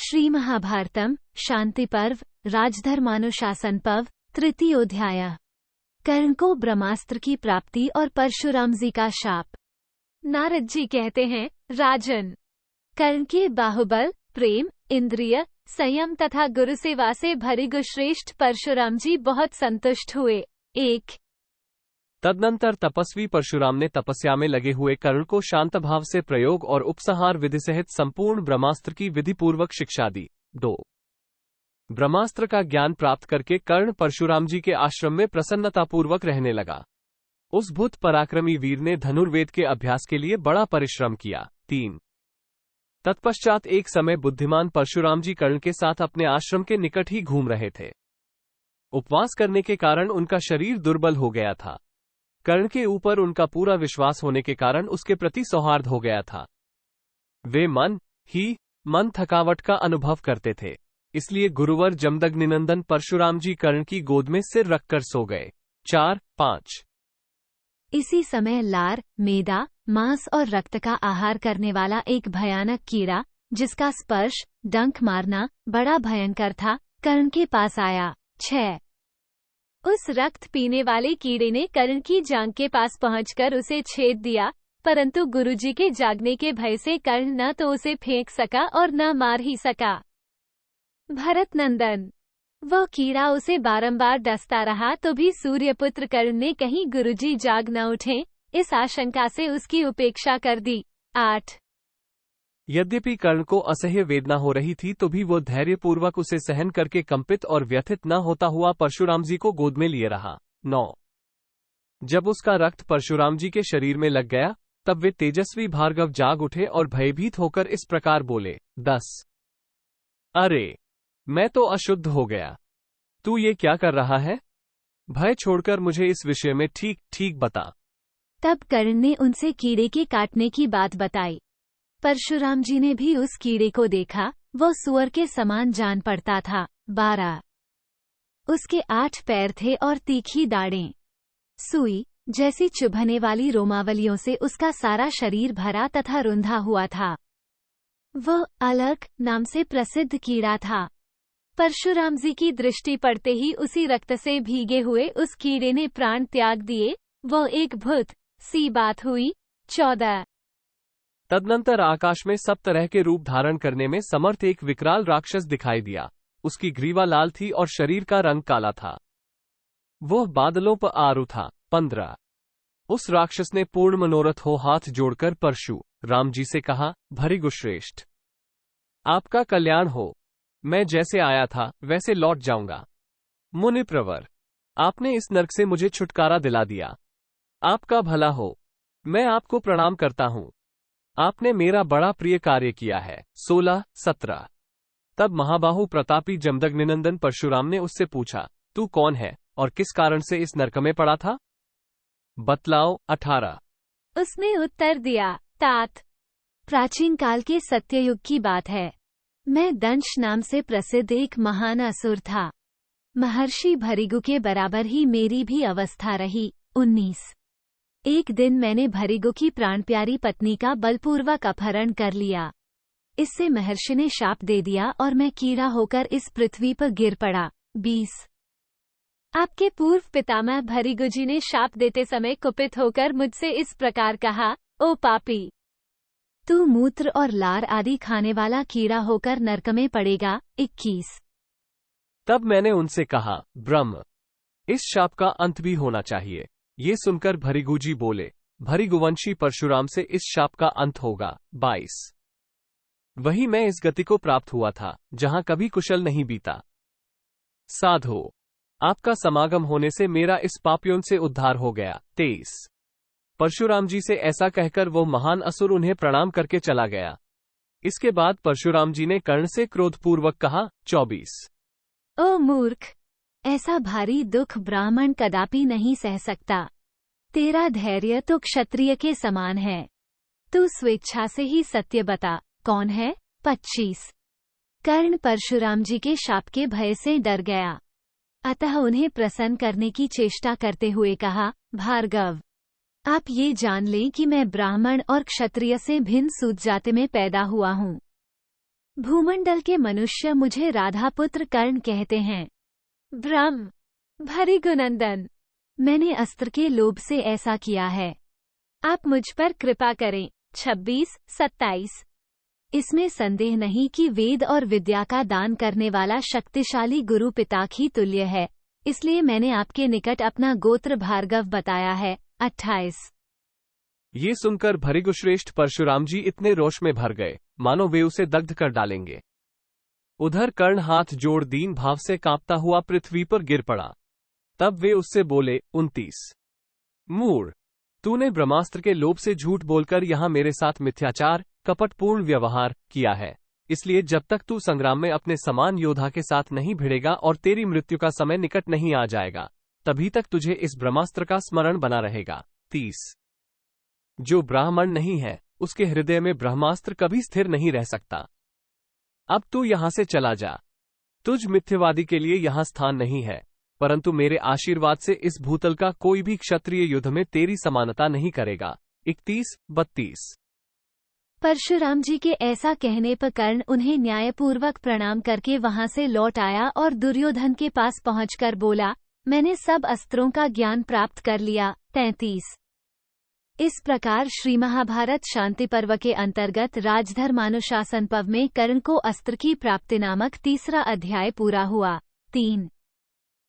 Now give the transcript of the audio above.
श्री महाभारतम शांति पर्व राजधर्मानुशासन पर्व तृतीयोध्याय। कर्ण को ब्रह्मास्त्र की प्राप्ति और परशुराम जी का शाप। नारद जी कहते हैं, राजन, कर्ण के बाहुबल, प्रेम, इंद्रिय संयम तथा गुरु सेवा से भृगु श्रेष्ठ परशुराम जी बहुत संतुष्ट हुए। 1। तदनंतर तपस्वी परशुराम ने तपस्या में लगे हुए कर्ण को शांत भाव से प्रयोग और उपसंहार विधि सहित संपूर्ण ब्रह्मास्त्र की विधिपूर्वक शिक्षा दी। 2। ब्रह्मास्त्र का ज्ञान प्राप्त करके कर्ण परशुराम जी के आश्रम में प्रसन्नतापूर्वक रहने लगा। उस भूत पराक्रमी वीर ने धनुर्वेद के अभ्यास के लिए बड़ा परिश्रम किया। 3। तत्पश्चात एक समय बुद्धिमान परशुराम जी कर्ण के साथ अपने आश्रम के निकट ही घूम रहे थे। उपवास करने के कारण उनका शरीर दुर्बल हो गया था। कर्ण के ऊपर उनका पूरा विश्वास होने के कारण उसके प्रति सौहार्द हो गया था। वे मन थकावट का अनुभव करते थे, इसलिए गुरुवर जमदग्निनंदन परशुराम जी कर्ण की गोद में सिर रखकर सो गए। 4-5। इसी समय लार, मेदा, मांस और रक्त का आहार करने वाला एक भयानक कीड़ा, जिसका स्पर्श, डंक मारना बड़ा भयंकर था, कर्ण के पास आया। 6। उस रक्त पीने वाले कीड़े ने कर्ण की जांघ के पास पहुंचकर उसे छेद दिया, परंतु गुरुजी के जागने के भय से कर्ण न तो उसे फेंक सका और न मार ही सका। भरत नंदन, वह कीड़ा उसे बारंबार डसता रहा तो भी सूर्यपुत्र कर्ण ने कहीं गुरुजी जाग न उठे, इस आशंका से उसकी उपेक्षा कर दी। 8। यद्यपि कर्ण को असह्य वेदना हो रही थी तो भी वो धैर्यपूर्वक उसे सहन करके कंपित और व्यथित न होता हुआ परशुराम जी को गोद में लिए रहा। 9। जब उसका रक्त परशुराम जी के शरीर में लग गया तब वे तेजस्वी भार्गव जाग उठे और भयभीत होकर इस प्रकार बोले। 10। अरे, मैं तो अशुद्ध हो गया, तू ये क्या कर रहा है? भय छोड़कर मुझे इस विषय में ठीक ठीक बता। तब कर्ण ने उनसे कीड़े के काटने की बात बताई। परशुराम जी ने भी उस कीड़े को देखा, वह सुअर के समान जान पड़ता था। 12। उसके 8 पैर थे और तीखी दाढ़ें, सुई जैसी चुभने वाली रोमावलियों से उसका सारा शरीर भरा तथा रुंधा हुआ था। वह अलग नाम से प्रसिद्ध कीड़ा था। परशुराम जी की दृष्टि पड़ते ही उसी रक्त से भीगे हुए उस कीड़े ने प्राण त्याग दिए। वह एक भूत सी बात हुई। 14। तदनंतर आकाश में सब तरह के रूप धारण करने में समर्थ एक विकराल राक्षस दिखाई दिया। उसकी ग्रीवा लाल थी और शरीर का रंग काला था। वह बादलों पर आरू था। 15। उस राक्षस ने पूर्ण मनोरथ हो हाथ जोड़कर परशु राम जी से कहा, भृगु श्रेष्ठ, आपका कल्याण हो। मैं जैसे आया था वैसे लौट जाऊंगा। मुनि प्रवर, आपने इस नरक से मुझे छुटकारा दिला दिया। आपका भला हो। मैं आपको प्रणाम करता हूं। आपने मेरा बड़ा प्रिय कार्य किया है। 16-17। तब महाबाहु प्रतापी जमदग्निनंदन परशुराम ने उससे पूछा, तू कौन है और किस कारण से इस नरक में पड़ा था? बतलाओ। 18। उसने उत्तर दिया, तात, प्राचीन काल के सत्ययुग की बात है। मैं दंश नाम से प्रसिद्ध एक महान असुर था। महर्षि भृगु के बराबर ही मेरी भी अवस्था रही। 19। एक दिन मैंने भृगु की प्राण प्यारी पत्नी का बलपूर्वक अपहरण कर लिया। इससे महर्षि ने शाप दे दिया और मैं कीड़ा होकर इस पृथ्वी पर गिर पड़ा। 20। आपके पूर्व पितामह भृगु जी ने शाप देते समय कुपित होकर मुझसे इस प्रकार कहा, ओ पापी, तू मूत्र और लार आदि खाने वाला कीड़ा होकर नरक में पड़ेगा। 21। तब मैंने उनसे कहा, ब्रह्म, इस शाप का अंत भी होना चाहिए। ये सुनकर भृगु जी बोले, भृगुवंशी परशुराम से इस शाप का अंत होगा। 22। वही मैं इस गति को प्राप्त हुआ था जहां कभी कुशल नहीं बीता। साधो, आपका समागम होने से मेरा इस पापयों से उद्धार हो गया। 23। परशुराम जी से ऐसा कहकर वो महान असुर उन्हें प्रणाम करके चला गया। इसके बाद परशुराम जी ने कर्ण से क्रोधपूर्वक कहा। 24। ओ मूर्ख, ऐसा भारी दुख ब्राह्मण कदापि नहीं सह सकता। तेरा धैर्य तो क्षत्रिय के समान है। तू स्वेच्छा से ही सत्य बता, कौन है? 25। कर्ण परशुराम जी के शाप के भय से डर गया, अतः उन्हें प्रसन्न करने की चेष्टा करते हुए कहा, भार्गव, आप ये जान लें कि मैं ब्राह्मण और क्षत्रिय से भिन्न सूत जाति में पैदा हुआ हूँ। भूमंडल के मनुष्य मुझे राधापुत्र कर्ण कहते हैं। ब्रह्म भृगुनंदन, मैंने अस्त्र के लोभ से ऐसा किया है। आप मुझ पर कृपा करें। 26-27। इसमें संदेह नहीं कि वेद और विद्या का दान करने वाला शक्तिशाली गुरु पिता ही तुल्य है, इसलिए मैंने आपके निकट अपना गोत्र भार्गव बताया है। 28। ये सुनकर भृगुश्रेष्ठ परशुराम जी इतने रोष में भर गए मानो वे उसे दग्ध कर डालेंगे। उधर कर्ण हाथ जोड़ दीन भाव से कांपता हुआ पृथ्वी पर गिर पड़ा। तब वे उससे बोले, 29। मूढ़, तूने ब्रह्मास्त्र के लोभ से झूठ बोलकर यहां मेरे साथ मिथ्याचार, कपटपूर्ण व्यवहार किया है। इसलिए जब तक तू संग्राम में अपने समान योद्धा के साथ नहीं भिड़ेगा और तेरी मृत्यु का समय निकट नहीं आ जाएगा, तभी तक तुझे इस ब्रह्मास्त्र का स्मरण बना रहेगा। 30। जो ब्राह्मण नहीं है उसके हृदय में ब्रह्मास्त्र कभी स्थिर नहीं रह सकता। अब तू यहां से चला जा। तुझ मिथ्यवादी के लिए यहां स्थान नहीं है, परंतु मेरे आशीर्वाद से इस भूतल का कोई भी क्षत्रिय युद्ध में तेरी समानता नहीं करेगा। 31-32। परशुराम जी के ऐसा कहने पर कर्ण उन्हें न्यायपूर्वक प्रणाम करके वहां से लौट आया और दुर्योधन के पास पहुंचकर बोला, मैंने सब अस्त्रों का ज्ञान प्राप्त कर लिया। 33। इस प्रकार श्री महाभारत शांति पर्व के अंतर्गत राजधर्मानुशासन पर्व में कर्ण को अस्त्र की प्राप्ति नामक तीसरा अध्याय पूरा हुआ। 3।